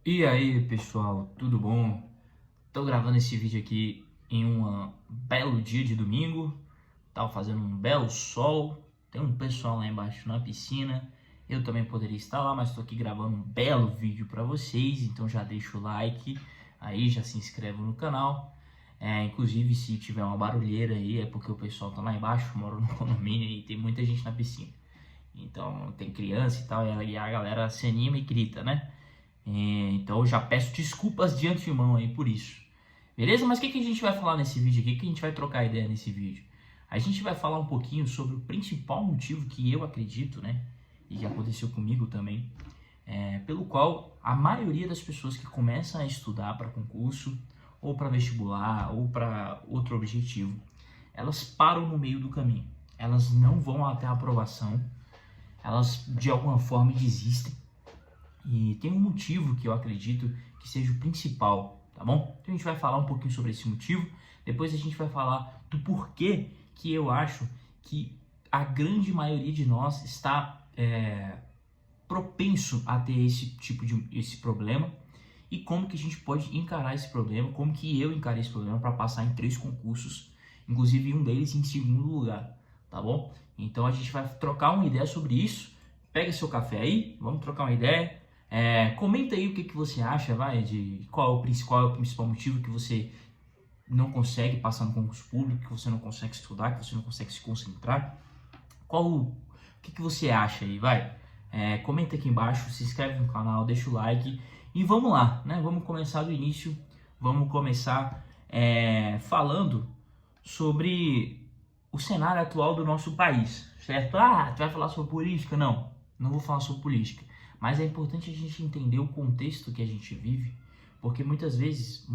E aí, pessoal, tudo bom? Tô gravando esse vídeo aqui em um belo dia de domingo. Tava fazendo um belo sol. Tem um pessoal lá embaixo na piscina. Eu também poderia estar lá, mas tô aqui gravando um belo vídeo para vocês. Então já deixa o like aí, já se inscreve no canal. Inclusive, se tiver uma barulheira aí, é porque o pessoal tá lá embaixo. Eu moro no condomínio e tem muita gente na piscina. Então tem criança e tal, e a galera se anima e grita, né? Então eu já peço desculpas de antemão aí por isso. Beleza? Mas o que a gente vai falar nesse vídeo aqui? O que a gente vai trocar ideia nesse vídeo? A gente vai falar um pouquinho sobre o principal motivo que eu acredito, né? E que aconteceu comigo também, pelo qual a maioria das pessoas que começam a estudar para concurso, ou para vestibular, ou para outro objetivo, elas param no meio do caminho. Elas não vão até a aprovação, elas de alguma forma desistem. E tem um motivo que eu acredito que seja o principal, tá bom? Então a gente vai falar um pouquinho sobre esse motivo, depois a gente vai falar do porquê que eu acho que a grande maioria de nós está propenso a ter esse problema e como que a gente pode encarar esse problema, como que eu encarei esse problema para passar em 3 concursos, inclusive um deles em segundo lugar, tá bom? Então a gente vai trocar uma ideia sobre isso. Pega seu café aí, vamos trocar uma ideia. Comenta aí o que você acha, de qual é o principal motivo que você não consegue passar no concurso público, que você não consegue estudar, que você não consegue se concentrar. O que você acha aí, comenta aqui embaixo, se inscreve no canal, deixa o like e vamos lá, né? Vamos começar do início, vamos começar falando sobre o cenário atual do nosso país, certo? Ah, tu vai falar sobre política? Não vou falar sobre política. Mas é importante a gente entender o contexto que a gente vive, porque muitas vezes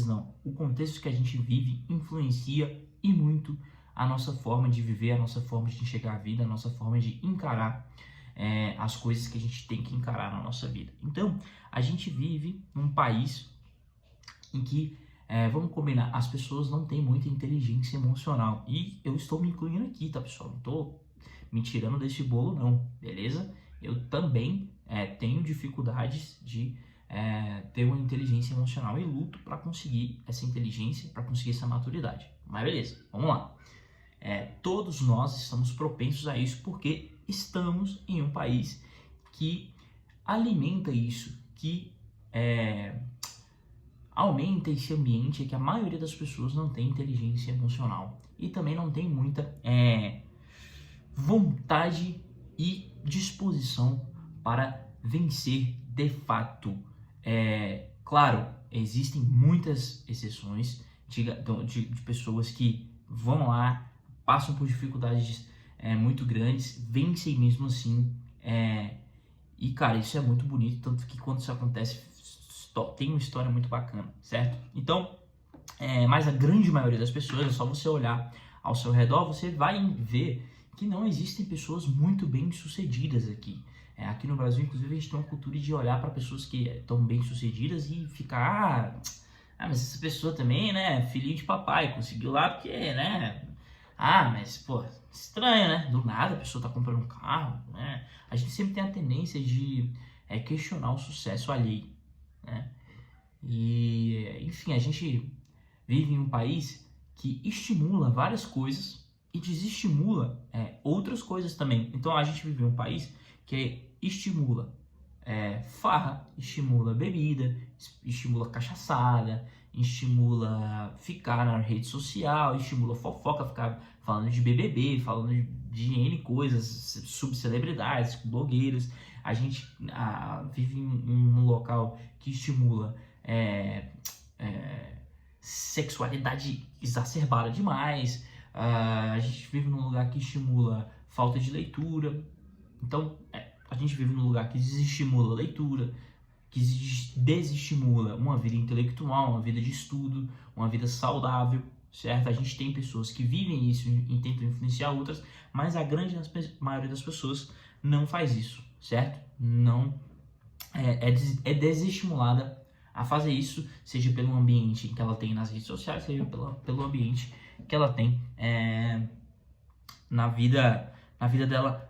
não, o contexto que a gente vive influencia e muito a nossa forma de viver, a nossa forma de enxergar a vida, a nossa forma de encarar as coisas que a gente tem que encarar na nossa vida. Então, a gente vive num país em que, vamos combinar, as pessoas não têm muita inteligência emocional. E eu estou me incluindo aqui, tá, pessoal? Não estou me tirando desse bolo, não, beleza? Eu também tenho dificuldades de ter uma inteligência emocional e luto para conseguir essa inteligência, para conseguir essa maturidade. Mas beleza, vamos lá. Todos nós estamos propensos a isso porque estamos em um país que alimenta isso, que aumenta esse ambiente que a maioria das pessoas não tem inteligência emocional e também não tem muita vontade e disposição para vencer de fato. Claro, existem muitas exceções de pessoas que vão lá, passam por dificuldades muito grandes, vencem mesmo assim. E cara, isso é muito bonito, tanto que quando isso acontece tem uma história muito bacana, certo? Então, mas a grande maioria das pessoas, é só você olhar ao seu redor, você vai ver que não existem pessoas muito bem sucedidas aqui. Aqui no Brasil, inclusive, a gente tem uma cultura de olhar para pessoas que estão bem sucedidas e ficar, mas essa pessoa também, né, filhinho de papai, conseguiu lá porque, né, mas, pô, estranho, né, do nada a pessoa tá comprando um carro, né, a gente sempre tem a tendência de questionar o sucesso alheio, né, e, enfim, a gente vive em um país que estimula várias coisas e desestimula outras coisas também. Então a gente vive em um país que estimula farra, estimula bebida, estimula cachaçada, estimula ficar na rede social, estimula fofoca, ficar falando de BBB, falando de N coisas, subcelebridades, blogueiros. A gente vive em um local que estimula sexualidade exacerbada demais. A gente vive num lugar que estimula falta de leitura. Então, a gente vive num lugar que desestimula a leitura, que desestimula uma vida intelectual, uma vida de estudo, uma vida saudável, certo? A gente tem pessoas que vivem isso e tentam influenciar outras, mas a grande maioria das pessoas não faz isso, certo? Não é desestimulada a fazer isso, seja pelo ambiente que ela tem nas redes sociais, seja pelo ambiente que ela tem na vida dela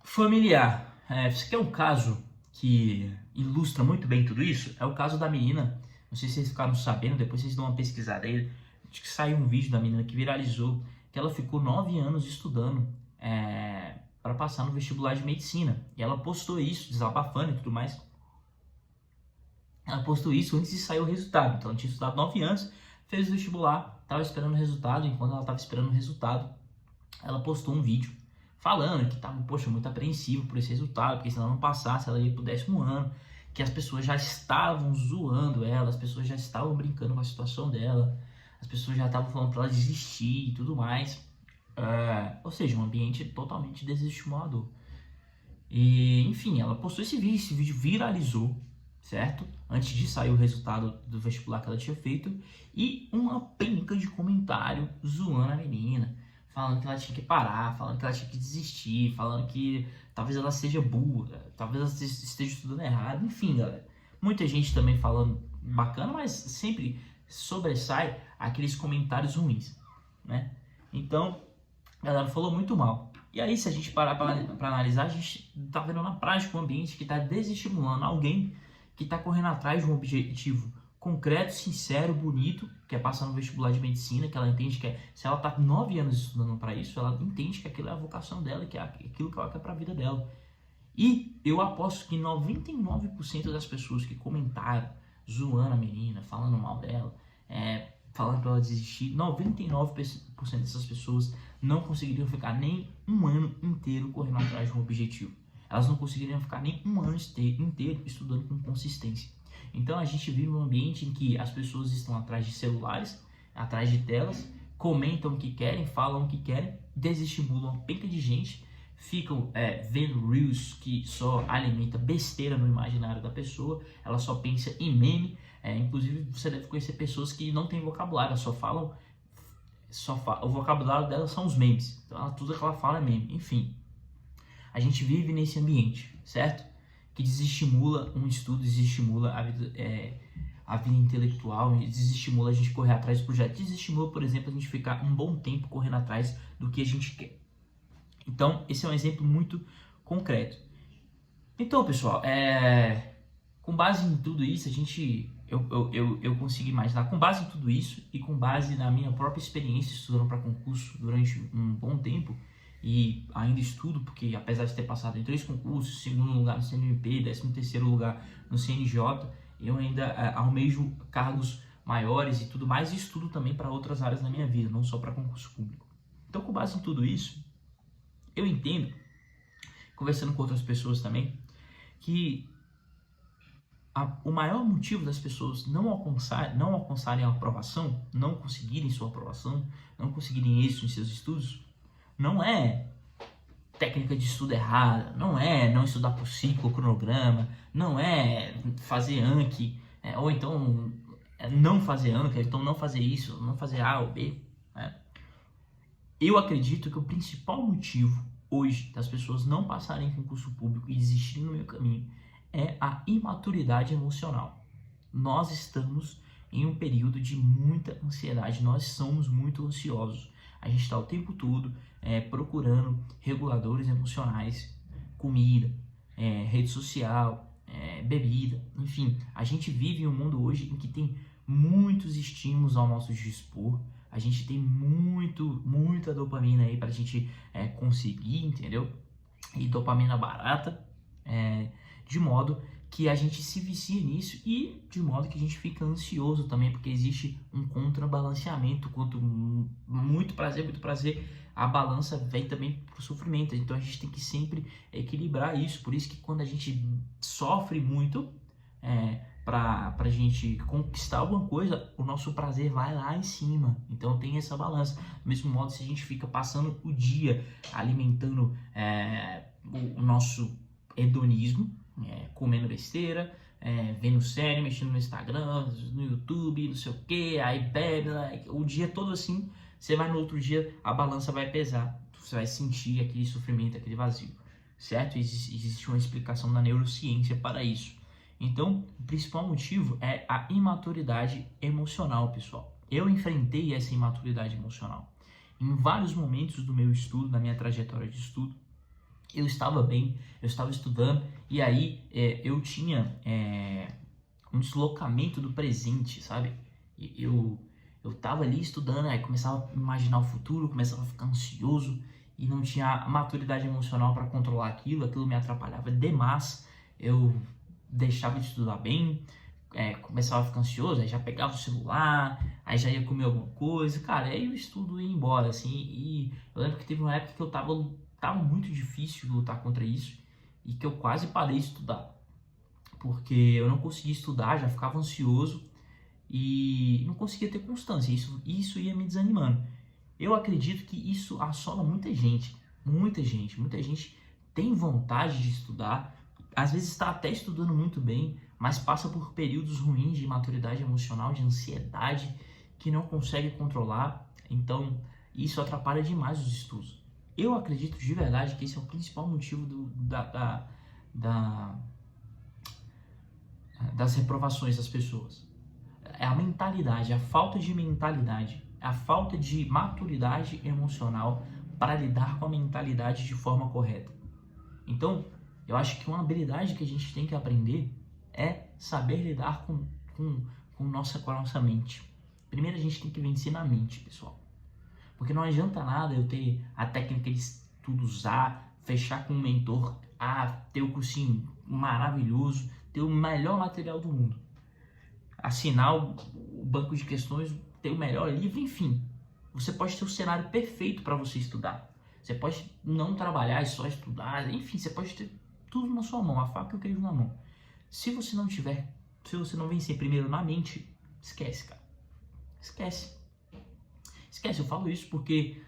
familiar. Isso aqui é um caso que ilustra muito bem tudo isso é o caso da menina, não sei se vocês ficaram sabendo, depois vocês dão uma pesquisada aí, acho que saiu um vídeo da menina que viralizou, que ela ficou 9 anos estudando para passar no vestibular de medicina, e ela postou isso, desabafando e tudo mais. Ela postou isso antes de sair o resultado, então ela tinha estudado 9 anos, fez o vestibular, estava esperando o resultado, enquanto ela estava esperando o resultado, ela postou um vídeo falando que estava, poxa, muito apreensivo por esse resultado, porque se ela não passasse, ela ia pro 10º ano, que as pessoas já estavam zoando ela, as pessoas já estavam brincando com a situação dela, as pessoas já estavam falando para ela desistir e tudo mais. Ou seja, um ambiente totalmente desestimulador. E, enfim, ela postou esse vídeo viralizou, certo? Antes de sair o resultado do vestibular que ela tinha feito, e uma penca de comentário zoando a menina, falando que ela tinha que parar, falando que ela tinha que desistir, falando que talvez ela seja burra, talvez ela esteja estudando errado, enfim, galera. Muita gente também falando bacana, mas sempre sobressai aqueles comentários ruins, né? Então, a galera falou muito mal. E aí, se a gente parar para analisar, a gente tá vendo na prática um ambiente que está desestimulando alguém que está correndo atrás de um objetivo concreto, sincero, bonito, que é passar no vestibular de medicina, que ela entende que se ela está 9 anos estudando para isso, ela entende que aquilo é a vocação dela, que é aquilo que ela quer para a vida dela. E eu aposto que 99% das pessoas que comentaram, zoando a menina, falando mal dela, falando para ela desistir, 99% dessas pessoas não conseguiriam ficar nem um ano inteiro correndo atrás de um objetivo. Elas não conseguiriam ficar nem um ano inteiro estudando com consistência. Então a gente vive um ambiente em que as pessoas estão atrás de celulares, atrás de telas, comentam o que querem, falam o que querem, desestimulam uma penca de gente, ficam vendo reels que só alimenta besteira no imaginário da pessoa, ela só pensa em meme, inclusive você deve conhecer pessoas que não têm vocabulário, elas o vocabulário delas são os memes, então tudo que ela fala é meme, enfim. A gente vive nesse ambiente, certo? Que desestimula um estudo, desestimula a vida intelectual, desestimula a gente correr atrás do projeto, desestimula, por exemplo, a gente ficar um bom tempo correndo atrás do que a gente quer. Então, esse é um exemplo muito concreto. Então, pessoal, com base em tudo isso, eu consegui imaginar, com base em tudo isso e com base na minha própria experiência estudando para concurso durante um bom tempo, e ainda estudo, porque apesar de ter passado em 3 concursos, 2º lugar no CNMP, 13º lugar no CNJ, eu ainda almejo cargos maiores e tudo mais, e estudo também para outras áreas da minha vida, não só para concurso público. Então, com base em tudo isso, eu entendo, conversando com outras pessoas também, que o maior motivo das pessoas não alcançarem a aprovação, não conseguirem sua aprovação, não conseguirem êxito em seus estudos, não é técnica de estudo errada, não é não estudar por ciclo, cronograma, não é fazer Anki, ou então não fazer Anki, então não fazer isso, não fazer A ou B, né? Eu acredito que o principal motivo hoje das pessoas não passarem em concurso público e desistirem no meio caminho é a imaturidade emocional. Nós estamos em um período de muita ansiedade, nós somos muito ansiosos. A gente está o tempo todo procurando reguladores emocionais, comida, rede social, bebida, enfim. A gente vive em um mundo hoje em que tem muitos estímulos ao nosso dispor, a gente tem muita dopamina aí para a gente conseguir, entendeu? E dopamina barata, de modo que a gente se vicia nisso e de modo que a gente fica ansioso também, porque existe um contrabalanceamento. Quanto muito prazer, a balança vem também pro sofrimento. Então a gente tem que sempre equilibrar isso. Por isso que quando a gente sofre muito pra gente conquistar alguma coisa, o nosso prazer vai lá em cima. Então tem essa balança. Do mesmo modo, se a gente fica passando o dia alimentando o nosso hedonismo, comendo besteira, vendo série, mexendo no Instagram, no YouTube, não sei o que, aí bebe, o dia todo assim, você vai no outro dia, a balança vai pesar, você vai sentir aquele sofrimento, aquele vazio, certo? Existe uma explicação da neurociência para isso. Então, o principal motivo é a imaturidade emocional, pessoal. Eu enfrentei essa imaturidade emocional em vários momentos do meu estudo, da minha trajetória de estudo. eu estava bem, eu estava estudando, e aí eu tinha um deslocamento do presente, sabe? Eu tava ali estudando, aí começava a imaginar o futuro, começava a ficar ansioso e não tinha a maturidade emocional para controlar aquilo me atrapalhava demais. Eu deixava de estudar bem, começava a ficar ansioso, aí já pegava o celular, aí já ia comer alguma coisa, cara, aí o estudo ia embora, assim, e eu lembro que teve uma época que tava muito difícil lutar contra isso, e que eu quase parei de estudar, porque eu não conseguia estudar, já ficava ansioso, e não conseguia ter constância, isso ia me desanimando. Eu acredito que isso assola muita gente tem vontade de estudar, às vezes está até estudando muito bem, mas passa por períodos ruins de imaturidade emocional, de ansiedade, que não consegue controlar, então isso atrapalha demais os estudos. Eu acredito de verdade que esse é o principal motivo das reprovações das pessoas. É a mentalidade, a falta de mentalidade, a falta de maturidade emocional para lidar com a mentalidade de forma correta. Então, eu acho que uma habilidade que a gente tem que aprender é saber lidar com a nossa mente. Primeiro a gente tem que vencer na mente, pessoal. Porque não adianta nada eu ter a técnica de estudos A, fechar com um mentor A, ter o cursinho maravilhoso, ter o melhor material do mundo, assinar o banco de questões, ter o melhor livro, enfim. Você pode ter o cenário perfeito para você estudar. Você pode não trabalhar e só estudar, enfim, você pode ter tudo na sua mão, a faca e o queijo na mão. Se você não vencer primeiro na mente, esquece, cara. Esquece. Esquece, eu falo isso porque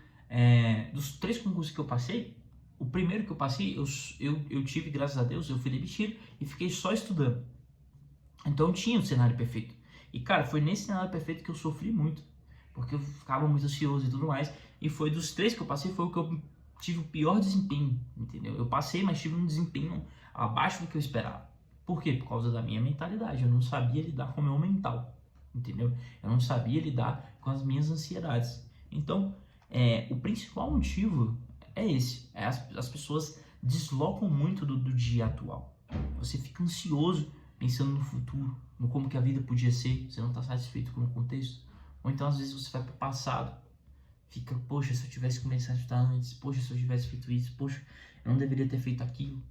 dos 3 concursos que eu passei, o primeiro que eu passei, eu tive, graças a Deus, eu fui demitido e fiquei só estudando. Então eu tinha o cenário perfeito. E cara, foi nesse cenário perfeito que eu sofri muito, porque eu ficava muito ansioso e tudo mais. E foi dos 3 que eu passei, foi o que eu tive o pior desempenho, entendeu? Eu passei, mas tive um desempenho abaixo do que eu esperava. Por quê? Por causa da minha mentalidade. Eu não sabia lidar com o meu mental, entendeu? Eu não sabia lidar com as minhas ansiedades. Então, o principal motivo é esse. As pessoas deslocam muito do dia atual. Você fica ansioso pensando no futuro, no como que a vida podia ser, você não está satisfeito com o contexto. Ou então, às vezes, você vai para o passado, fica, poxa, se eu tivesse começado a estudar antes, poxa, se eu tivesse feito isso, poxa, eu não deveria ter feito aquilo.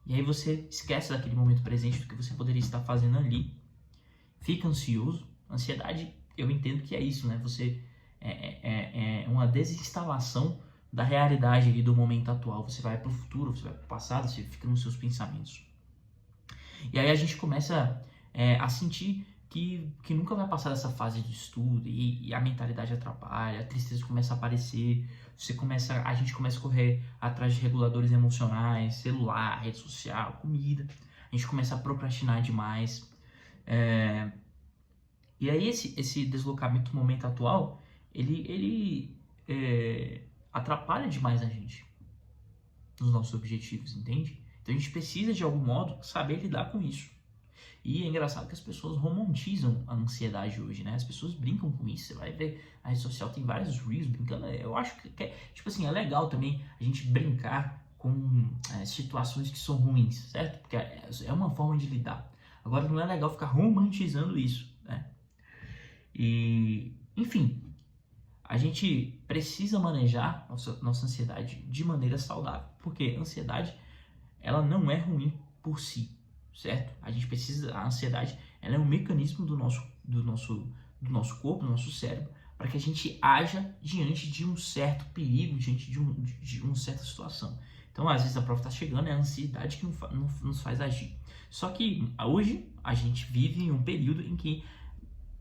E aí você esquece daquele momento presente, do que você poderia estar fazendo ali. Fica ansioso. Ansiedade, eu entendo que é isso, né? Você é uma desinstalação da realidade ali do momento atual. Você vai para o futuro, você vai para o passado, você fica nos seus pensamentos. E aí a gente começa a sentir que nunca vai passar dessa fase de estudo e a mentalidade atrapalha, a tristeza começa a aparecer, a gente começa a correr atrás de reguladores emocionais, celular, rede social, comida, a gente começa a procrastinar demais. E aí esse deslocamento no momento atual, ele atrapalha demais a gente nos nossos objetivos, entende? Então a gente precisa de algum modo saber lidar com isso. E é engraçado que as pessoas romantizam a ansiedade hoje, né? As pessoas brincam com isso. Você vai ver, a rede social tem vários reels brincando. Eu acho que tipo assim, é legal também a gente brincar com situações que são ruins, certo? Porque é uma forma de lidar. Agora não é legal ficar romantizando isso, né? E, enfim, a gente precisa manejar nossa ansiedade de maneira saudável. Porque a ansiedade, ela não é ruim por si, certo? A ansiedade, ela é um mecanismo do nosso corpo, do nosso cérebro, para que a gente haja diante de um certo perigo, diante de uma certa situação. Então, às vezes a prova está chegando, é a ansiedade que nos faz agir. Só que hoje a gente vive em um período em que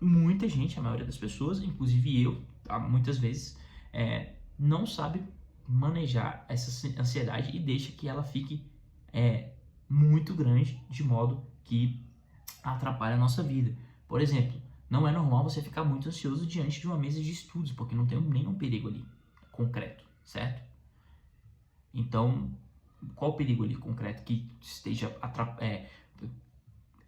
muita gente, a maioria das pessoas, inclusive eu, muitas vezes, não sabe manejar essa ansiedade e deixa que ela fique muito grande, de modo que atrapalha a nossa vida. Por exemplo, não é normal você ficar muito ansioso diante de uma mesa de estudos, porque não tem nenhum perigo ali concreto, certo? Então, qual o perigo ali concreto que esteja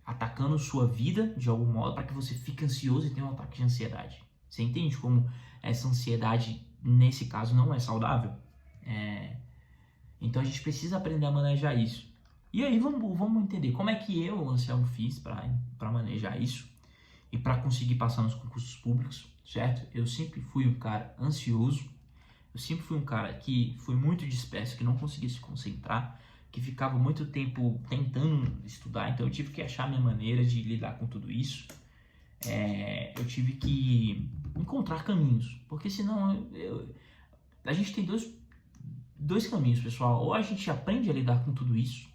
atacando sua vida de algum modo para que você fique ansioso e tenha um ataque de ansiedade? Você entende como essa ansiedade, nesse caso, não é saudável? Então a gente precisa aprender a manejar isso. E aí vamos entender como é que eu, Anselmo, fiz para manejar isso e para conseguir passar nos concursos públicos, certo? Eu sempre fui um cara ansioso, eu sempre fui um cara que foi muito disperso, que não conseguia se concentrar, que ficava muito tempo tentando estudar, então eu tive que achar a minha maneira de lidar com tudo isso. Eu tive que encontrar caminhos, porque senão a gente tem dois caminhos, pessoal. Ou a gente aprende a lidar com tudo isso,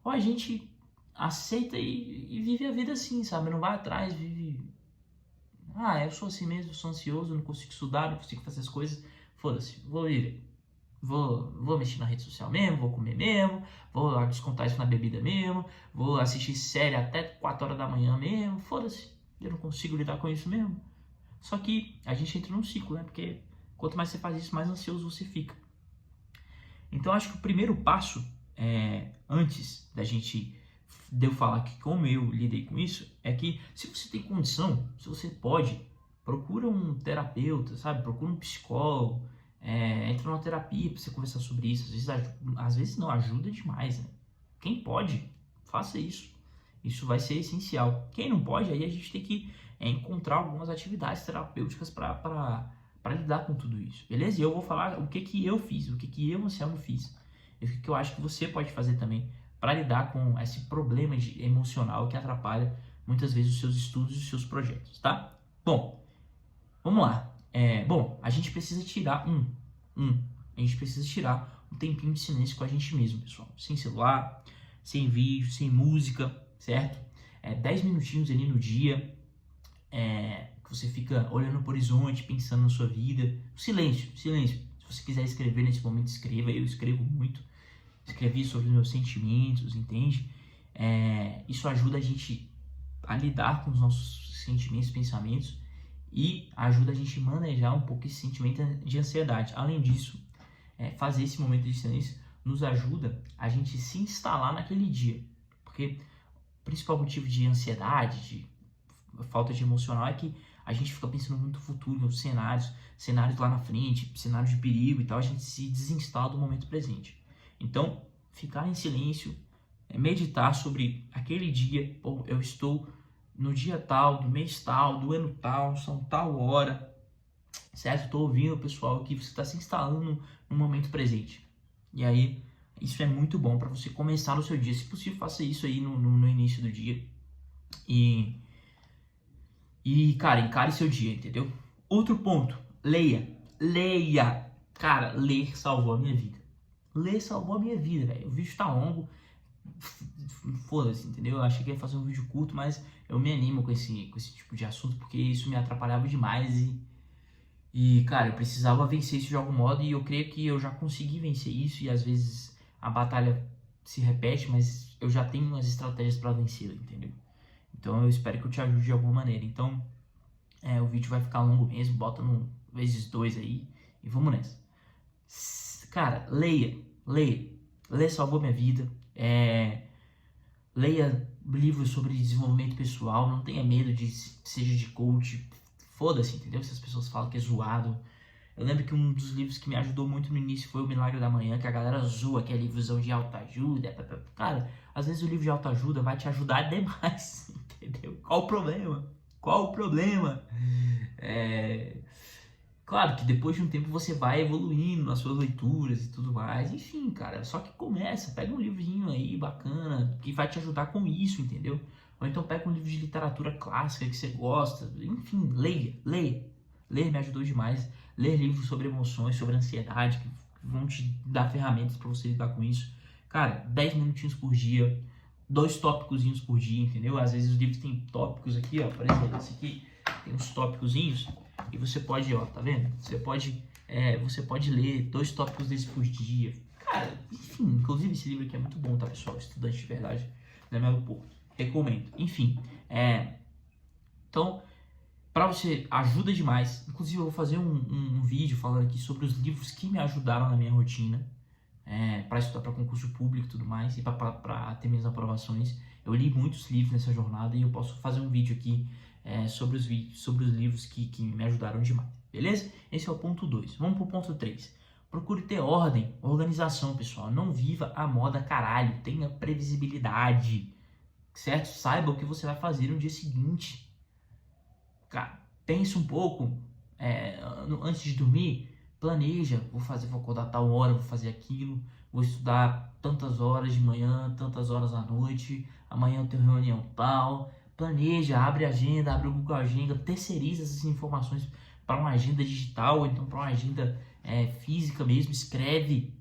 ou a gente aceita e vive a vida assim, sabe? Não vai atrás, vive... eu sou assim mesmo, sou ansioso, não consigo estudar, não consigo fazer as coisas. Foda-se, vou viver. Vou mexer na rede social mesmo, vou comer mesmo, vou descontar isso na bebida mesmo, vou assistir série até 4 horas da manhã mesmo, foda-se, eu não consigo lidar com isso mesmo. Só que a gente entra num ciclo, né? Porque quanto mais você faz isso, mais ansioso você fica. Então acho que o primeiro passo, antes de eu falar que como eu lidei com isso, é que se você tem condição, se você pode, procura um terapeuta, sabe? Procura um psicólogo, entra numa terapia para você conversar sobre isso. Às vezes não, ajuda demais, né? Quem pode, faça isso. Isso vai ser essencial. Quem não pode, aí a gente tem que encontrar algumas atividades terapêuticas para lidar com tudo isso, beleza? E eu vou falar o que eu fiz, o que eu, Anselmo, fiz, e o que eu acho que você pode fazer também para lidar com esse problema emocional que atrapalha muitas vezes os seus estudos e os seus projetos, tá? Bom, vamos lá. A gente precisa tirar a gente precisa tirar um tempinho de silêncio com a gente mesmo, pessoal. Sem celular, sem vídeo, sem música, certo? 10 minutinhos ali no dia, que você fica olhando para o horizonte, pensando na sua vida. Silêncio. Se você quiser escrever nesse momento, escreva. Eu escrevo muito. Escrevi sobre os meus sentimentos, entende? Isso ajuda a gente a lidar com os nossos sentimentos, pensamentos, e ajuda a gente a manejar um pouco esse sentimento de ansiedade. Além disso, fazer esse momento de silêncio nos ajuda a gente se instalar naquele dia. Porque o principal motivo de ansiedade, de falta de emocional, é que a gente fica pensando muito no futuro, nos cenários lá na frente, cenários de perigo e tal, a gente se desinstala do momento presente. Então, ficar em silêncio, meditar sobre aquele dia, eu estou no dia tal, do mês tal, do ano tal, são tal hora, certo? Estou ouvindo, pessoal, que você está se instalando no momento presente. E aí, isso é muito bom para você começar o seu dia. Se possível, faça isso aí no início do dia. E, cara, encare seu dia, entendeu? Outro ponto, leia. Cara, ler salvou a minha vida. Ler salvou a minha vida, velho. O vídeo tá longo, foda-se, entendeu? Eu achei que ia fazer um vídeo curto, mas eu me animo com esse tipo de assunto, porque isso me atrapalhava demais e, cara, eu precisava vencer isso de algum modo, e eu creio que eu já consegui vencer isso, e às vezes a batalha se repete, mas eu já tenho as estratégias para vencê-la, entendeu? Então eu espero que eu te ajude de alguma maneira. Então, o vídeo vai ficar longo mesmo, bota no vezes 2 aí e vamos nessa. Cara, leia, salvou minha vida. Leia livros sobre desenvolvimento pessoal, não tenha medo de seja de coach, foda-se, entendeu? Se as pessoas falam que é zoado. Eu lembro que um dos livros que me ajudou muito no início foi O Milagre da Manhã, que a galera zoa, que é livrozão de autoajuda. Cara, às vezes o livro de autoajuda vai te ajudar demais, entendeu? Qual o problema? Claro que depois de um tempo você vai evoluindo nas suas leituras e tudo mais. Enfim, cara, só que começa, pega um livrinho aí bacana que vai te ajudar com isso, entendeu? Ou então pega um livro de literatura clássica que você gosta. Enfim, leia. Ler me ajudou demais. Ler livros sobre emoções, sobre ansiedade, que vão te dar ferramentas para você lidar com isso. Cara, 10 minutinhos por dia, 2 tópicozinhos por dia, entendeu? Às vezes os livros têm tópicos aqui, ó, por exemplo, esse aqui tem uns tópicozinhos e você pode, ó, tá vendo? Você pode ler 2 tópicos desses por dia. Cara, enfim, inclusive esse livro aqui é muito bom, tá, pessoal? Estudante de Verdade, da Melo Porto. Recomendo. Enfim, então, para você, ajuda demais. Inclusive, eu vou fazer um vídeo falando aqui sobre os livros que me ajudaram na minha rotina, para estudar para concurso público e tudo mais, e para ter minhas aprovações. Eu li muitos livros nessa jornada e eu posso fazer um vídeo aqui sobre os livros que me ajudaram demais, beleza? Esse é o ponto 2. Vamos para o ponto 3. Procure ter ordem, organização, pessoal. Não viva a moda caralho. Tenha previsibilidade, certo? Saiba o que você vai fazer no dia seguinte. Cara, pense um pouco antes de dormir. Planeja. Vou acordar tal hora, vou fazer aquilo. Vou estudar tantas horas de manhã, tantas horas à noite. Amanhã eu tenho reunião tal. Planeja, abre a agenda, abre o Google Agenda, terceiriza essas informações para uma agenda digital, ou então para uma agenda física mesmo. Escreve,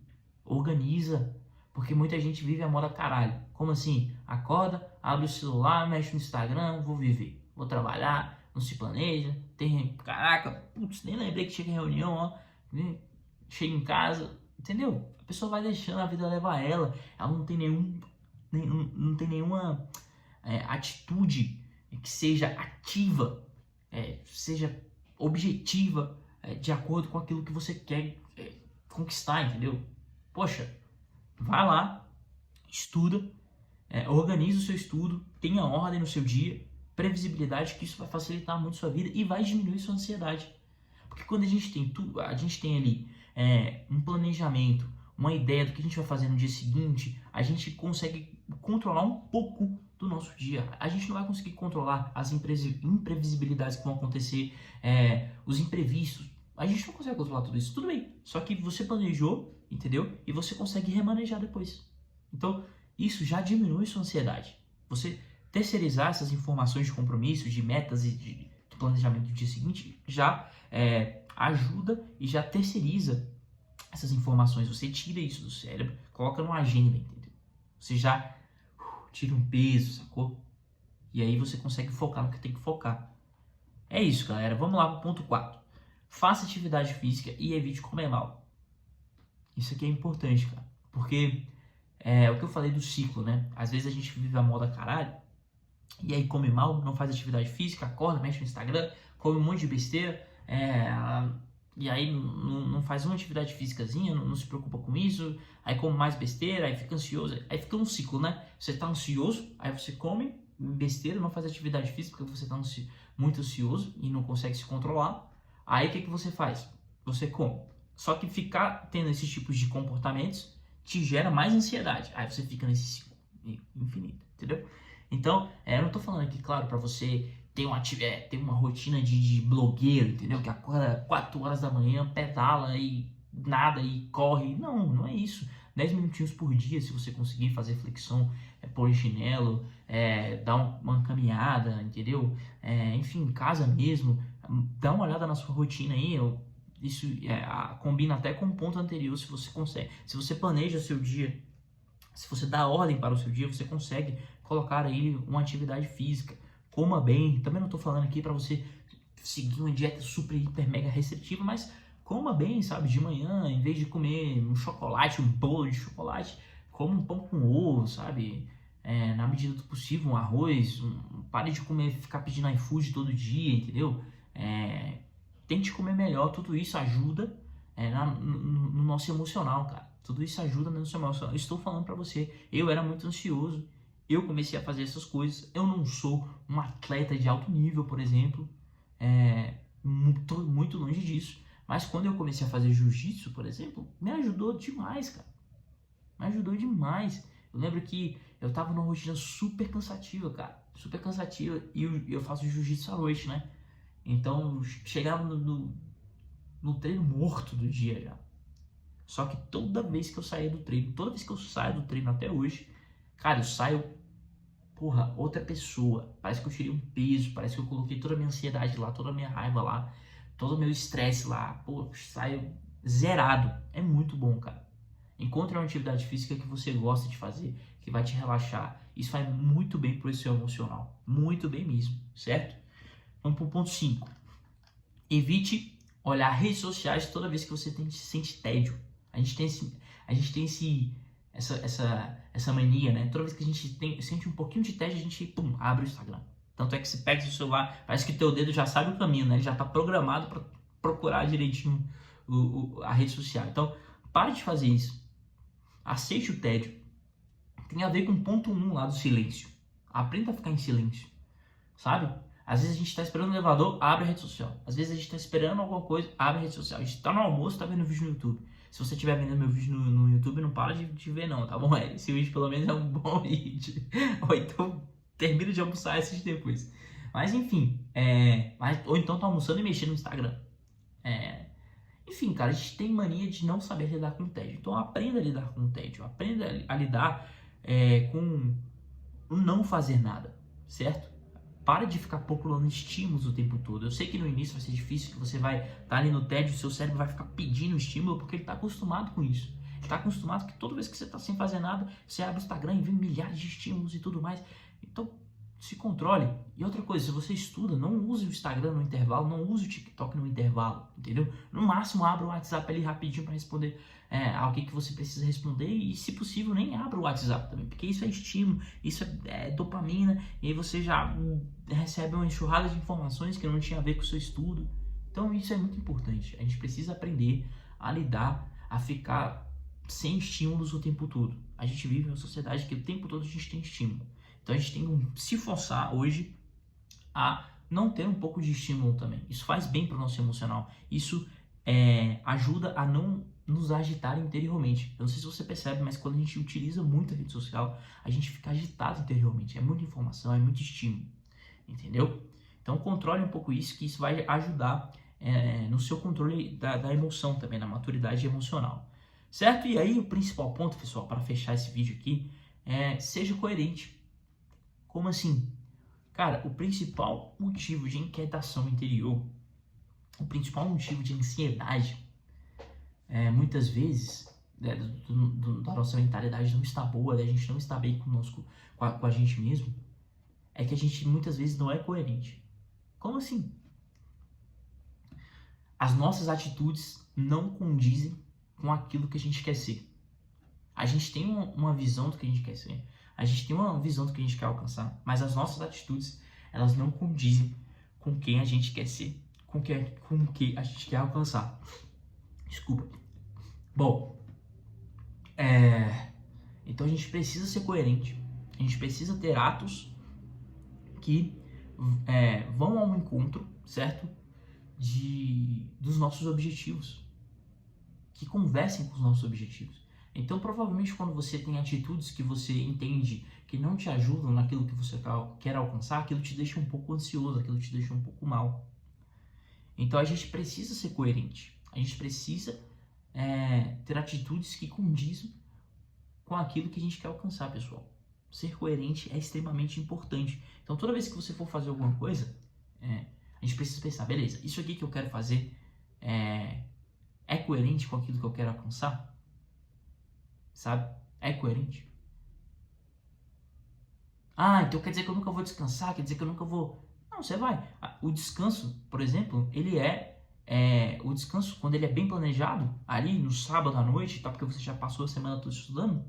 organiza, porque muita gente vive a moda caralho. Como assim? Acorda, abre o celular, mexe no Instagram, vou viver, vou trabalhar, não se planeja, caraca, putz, nem lembrei que tinha reunião, ó, chega em casa, entendeu? A pessoa vai deixando a vida levar ela não tem não tem nenhuma atitude que seja ativa, seja objetiva, de acordo com aquilo que você quer conquistar, entendeu? Poxa, vai lá, estuda, organiza o seu estudo, tenha ordem no seu dia, previsibilidade, que isso vai facilitar muito a sua vida e vai diminuir sua ansiedade. Porque quando a gente tem tudo, a gente tem ali um planejamento, uma ideia do que a gente vai fazer no dia seguinte, a gente consegue controlar um pouco do nosso dia. A gente não vai conseguir controlar as imprevisibilidades que vão acontecer, os imprevistos. A gente não consegue controlar tudo isso. Tudo bem, só que você planejou, entendeu? E você consegue remanejar depois. Então, isso já diminui sua ansiedade. Você terceirizar essas informações de compromissos, de metas e de planejamento do dia seguinte já ajuda e já terceiriza essas informações. Você tira isso do cérebro, coloca numa agenda, entendeu? Você já tira um peso, sacou? E aí você consegue focar no que tem que focar. É isso, galera. Vamos lá para o ponto 4. Faça atividade física e evite comer mal. Isso aqui é importante, cara. Porque o que eu falei do ciclo, né? Às vezes a gente vive a moda caralho e aí come mal, não faz atividade física, acorda, mexe no Instagram, come um monte de besteira, e aí não faz uma atividade físicazinha, não se preocupa com isso, aí come mais besteira, aí fica ansioso, aí fica um ciclo, né? Você tá ansioso, aí você come besteira, não faz atividade física porque você tá muito ansioso e não consegue se controlar. Aí o que você faz? Você come. Só que ficar tendo esses tipos de comportamentos te gera mais ansiedade. Aí você fica nesse ciclo infinito, entendeu? Então, eu não tô falando aqui, claro, para você ter uma rotina de blogueiro, entendeu? Que acorda 4 horas da manhã, pedala e nada e corre. Não, não é isso. 10 minutinhos por dia, se você conseguir fazer flexão, polichinelo, dar uma caminhada, entendeu? Enfim, em casa mesmo, dá uma olhada na sua rotina aí. Isso combina até com o ponto anterior, se você consegue. Se você planeja o seu dia, se você dá ordem para o seu dia, você consegue colocar aí uma atividade física. Coma bem. Também não estou falando aqui para você seguir uma dieta super, hiper, mega restritiva, mas coma bem, sabe? De manhã, em vez de comer um chocolate, um bolo de chocolate, coma um pão com ovo, sabe? Na medida do possível, um arroz. Pare de comer, ficar pedindo iFood todo dia, entendeu? Tente comer melhor. Tudo isso ajuda no nosso emocional, cara. Tudo isso ajuda no nosso emocional. Eu estou falando para você, eu era muito ansioso. Eu comecei a fazer essas coisas. Eu não sou um atleta de alto nível, por exemplo. Muito longe disso. Mas quando eu comecei a fazer jiu-jitsu, por exemplo, me ajudou demais, cara. Me ajudou demais. Eu lembro que eu tava numa rotina super cansativa, cara. Super cansativa. E eu faço jiu-jitsu à noite, né? Então, eu chegava no treino morto do dia já. Só que toda vez que eu saía do treino, toda vez que eu saio do treino até hoje, cara, eu saio, porra, outra pessoa. Parece que eu tirei um peso, parece que eu coloquei toda a minha ansiedade lá, toda a minha raiva lá, todo o meu estresse lá. Pô, saio zerado. É muito bom, cara. Encontre uma atividade física que você gosta de fazer, que vai te relaxar. Isso faz muito bem pro seu emocional. Muito bem mesmo, certo? Vamos pro ponto 5. Evite olhar redes sociais toda vez que você sente tédio. A gente tem essa mania, né? Toda vez que a gente sente um pouquinho de tédio, a gente abre o Instagram. Tanto é que você pega o seu celular, parece que teu dedo já sabe o caminho, né? Ele já está programado para procurar direitinho a rede social. Então, pare de fazer isso. Aceite o tédio. Tem a ver com o ponto 1 lá do silêncio. Aprenda a ficar em silêncio, sabe? Às vezes a gente está esperando o elevador, abre a rede social. Às vezes a gente está esperando alguma coisa, abre a rede social. A gente está no almoço, está vendo vídeo no YouTube. Se você estiver vendo meu vídeo no YouTube, não para de ver não, tá bom? Esse vídeo pelo menos é um bom vídeo. Ou então termina de almoçar e assiste depois. Mas enfim, ou então tá almoçando e mexendo no Instagram. Enfim, cara, a gente tem mania de não saber lidar com o tédio. Então aprenda a lidar com o tédio. Aprenda a lidar com o não fazer nada, certo? Para de ficar procurando estímulos o tempo todo. Eu sei que no início vai ser difícil, que você vai estar ali no tédio, o seu cérebro vai ficar pedindo estímulo, porque ele está acostumado com isso. Ele está acostumado que toda vez que você está sem fazer nada, você abre o Instagram e vê milhares de estímulos e tudo mais. Então, se controle. E outra coisa, se você estuda, não use o Instagram no intervalo, não use o TikTok no intervalo, entendeu? No máximo, abra o WhatsApp ali rapidinho para responder alguém que você precisa responder e, se possível, nem abra o WhatsApp também, porque isso é estímulo, isso é dopamina, e aí você já recebe uma enxurrada de informações que não tinha a ver com o seu estudo. Então, isso é muito importante. A gente precisa aprender a lidar, a ficar sem estímulos o tempo todo. A gente vive em uma sociedade que o tempo todo a gente tem estímulo. Então a gente tem que se forçar hoje a não ter um pouco de estímulo também. Isso faz bem para o nosso emocional. Isso ajuda a não nos agitar interiormente. Eu não sei se você percebe, mas quando a gente utiliza muito a rede social, a gente fica agitado interiormente. É muita informação, é muito estímulo. Entendeu? Então controle um pouco isso, que isso vai ajudar no seu controle da emoção também, na maturidade emocional. Certo? E aí o principal ponto, pessoal, para fechar esse vídeo aqui, seja coerente. Como assim? Cara, o principal motivo de inquietação interior, o principal motivo de ansiedade, muitas vezes, da nossa mentalidade não está boa, da gente não está bem conosco, com a gente mesmo, é que a gente muitas vezes não é coerente. Como assim? As nossas atitudes não condizem com aquilo que a gente quer ser. A gente tem uma visão do que a gente quer ser, a gente tem uma visão do que a gente quer alcançar, mas as nossas atitudes, elas não condizem com quem a gente quer ser, com o que a gente quer alcançar. Desculpa. Bom, então a gente precisa ser coerente, a gente precisa ter atos que vão ao encontro, certo? Dos nossos objetivos, que conversem com os nossos objetivos. Então, provavelmente, quando você tem atitudes que você entende que não te ajudam naquilo que você quer alcançar, aquilo te deixa um pouco ansioso, aquilo te deixa um pouco mal. Então, a gente precisa ser coerente. A gente precisa ter atitudes que condizem com aquilo que a gente quer alcançar, pessoal. Ser coerente é extremamente importante. Então, toda vez que você for fazer alguma coisa, a gente precisa pensar, beleza, isso aqui que eu quero fazer é coerente com aquilo que eu quero alcançar? Sabe? É coerente? Então quer dizer que eu nunca vou descansar? Quer dizer que eu nunca vou... Não, você vai. O descanso, por exemplo, ele o descanso, quando ele é bem planejado, ali no sábado à noite, tá, porque você já passou a semana toda estudando,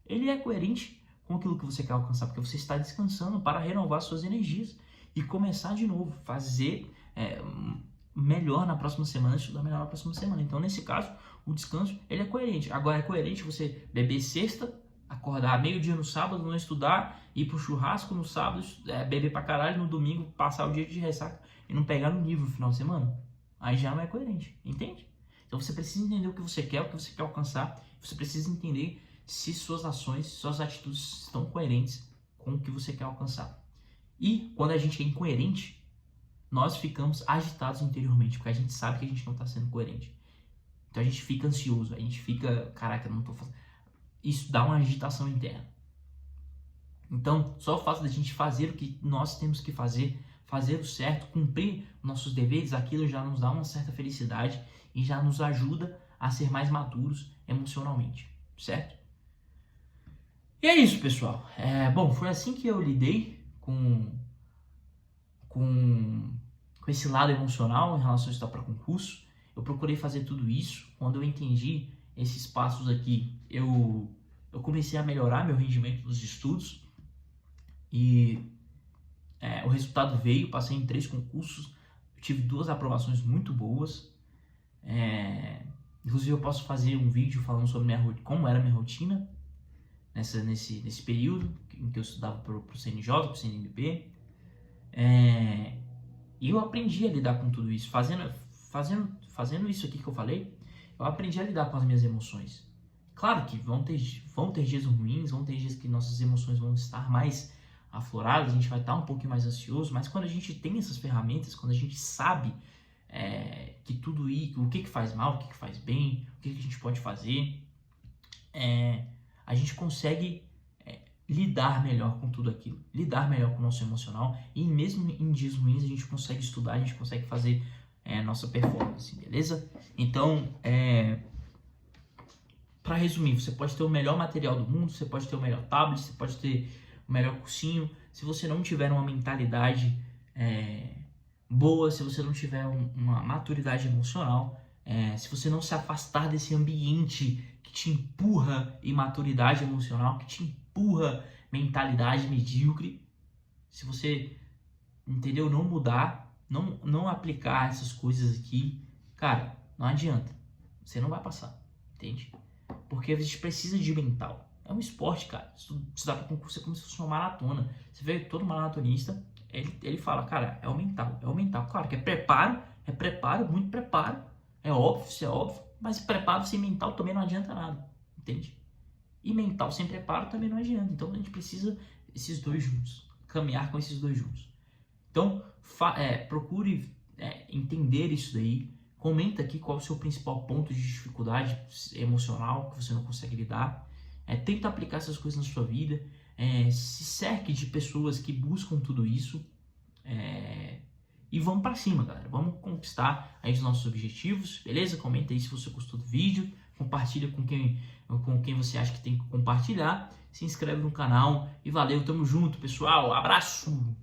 ele é coerente com aquilo que você quer alcançar, porque você está descansando para renovar suas energias e começar de novo, fazer melhor na próxima semana, estudar melhor na próxima semana. Então, nesse caso, o descanso, ele é coerente. Agora, é coerente você beber sexta, acordar meio-dia no sábado, não estudar, ir pro churrasco no sábado, beber pra caralho no domingo, passar o dia de ressaca e não pegar no nível no final de semana? Aí já não é coerente, entende? Então, você precisa entender o que você quer alcançar, você precisa entender se suas ações, suas atitudes estão coerentes com o que você quer alcançar. E quando a gente é incoerente, nós ficamos agitados interiormente, porque a gente sabe que a gente não está sendo coerente. Então a gente fica ansioso, a gente fica, caraca, não estou fazendo. Isso dá uma agitação interna. Então, só o fato de a gente fazer o que nós temos que fazer o certo, cumprir nossos deveres, aquilo já nos dá uma certa felicidade e já nos ajuda a ser mais maduros emocionalmente, certo? E é isso, pessoal. Bom, foi assim que eu lidei com esse lado emocional em relação a estudar para concurso. Eu procurei fazer tudo isso. Quando eu entendi esses passos aqui, eu comecei a melhorar meu rendimento nos estudos e o resultado veio. Passei em 3 concursos, eu tive 2 aprovações muito boas. Inclusive eu posso fazer um vídeo falando sobre como era a minha rotina nesse período em que eu estudava para o CNJ, para o CNMP. E eu aprendi a lidar com tudo isso, fazendo isso aqui que eu falei. Eu aprendi a lidar com as minhas emoções. Claro que vão ter dias ruins, vão ter dias que nossas emoções vão estar mais afloradas, a gente vai estar um pouquinho mais ansioso, mas quando a gente tem essas ferramentas, quando a gente sabe que tudo isso, o que faz mal, o que faz bem, o que a gente pode fazer, a gente consegue lidar melhor com tudo aquilo, lidar melhor com o nosso emocional, e mesmo em dias ruins a gente consegue estudar, a gente consegue fazer nossa performance, beleza? Então, para resumir, você pode ter o melhor material do mundo, você pode ter o melhor tablet, você pode ter o melhor cursinho, se você não tiver uma mentalidade boa, se você não tiver uma maturidade emocional, se você não se afastar desse ambiente que te empurra imaturidade emocional, que te empurra mentalidade medíocre, se você, entendeu, não mudar, não aplicar essas coisas aqui, cara, não adianta, você não vai passar, entende? Porque a gente precisa de mental. É um esporte, cara. Estudar para concurso é como se fosse uma maratona. Você vê todo maratonista, ele fala, cara, é o mental, é o mental. Claro que é preparo, muito preparo. É óbvio, isso é óbvio. Mas preparo sem mental também não adianta nada, entende? E mental sem preparo também não adianta. Então a gente precisa esses dois juntos, caminhar com esses dois juntos. Então procure entender isso daí. Comenta aqui qual é o seu principal ponto de dificuldade emocional que você não consegue lidar. Tenta aplicar essas coisas na sua vida. Se cerque de pessoas que buscam tudo isso. E vamos para cima, galera. Vamos conquistar aí os nossos objetivos, beleza? Comenta aí se você gostou do vídeo. Compartilha com quem você acha que tem que compartilhar. Se inscreve no canal. E valeu, tamo junto, pessoal. Abraço!